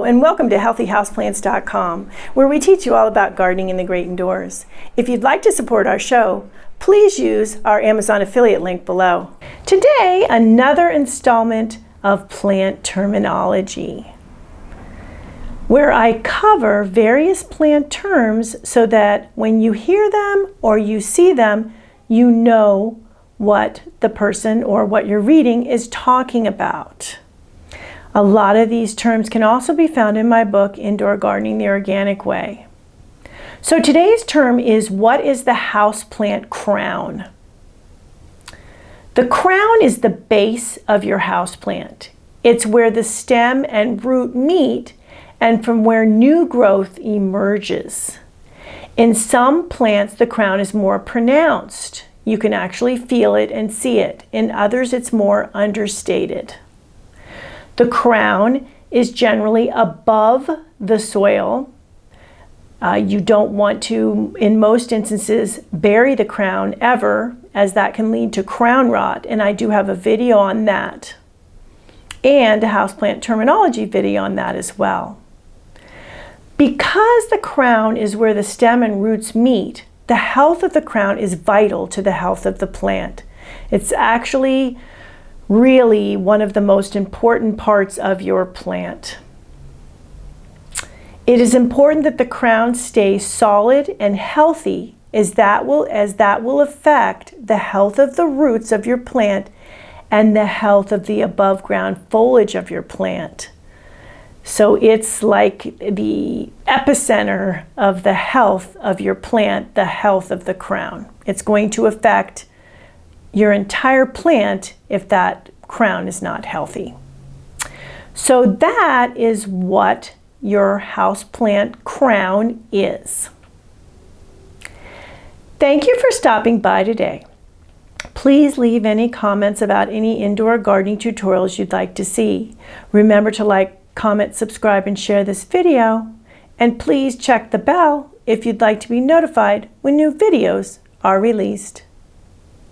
and welcome to healthyhouseplants.com, where we teach you all about gardening in the great indoors. If you'd like to support our show, please use our Amazon affiliate link below. Today, another installment of plant terminology, where I cover various plant terms so that when you hear them or you see them, you know what the person or what you're reading is talking about. A lot of these terms can also be found in my book, Indoor Gardening the Organic Way. So today's term is, what is the houseplant crown? The crown is the base of your houseplant. It's where the stem and root meet and from where new growth emerges. In some plants, the crown is more pronounced. You can actually feel it and see it. In others, it's more understated. The crown is generally above the soil. You don't want to, in most instances, bury the crown ever, as that can lead to crown rot, and I do have a video on that, and a houseplant terminology video on that as well. Because the crown is where the stem and roots meet, the health of the crown is vital to the health of the plant. It's actually really one of the most important parts of your plant. It is important that the crown stays solid and healthy, as that will affect the health of the roots of your plant and the health of the above ground foliage of your plant. So it's like the epicenter of the health of your plant, the health of the crown. It's going to affect your entire plant if that crown is not healthy. So that is what your houseplant crown is. Thank you for stopping by today. Please leave any comments about any indoor gardening tutorials you'd like to see. Remember to like, comment, subscribe, and share this video. And please check the bell if you'd like to be notified when new videos are released.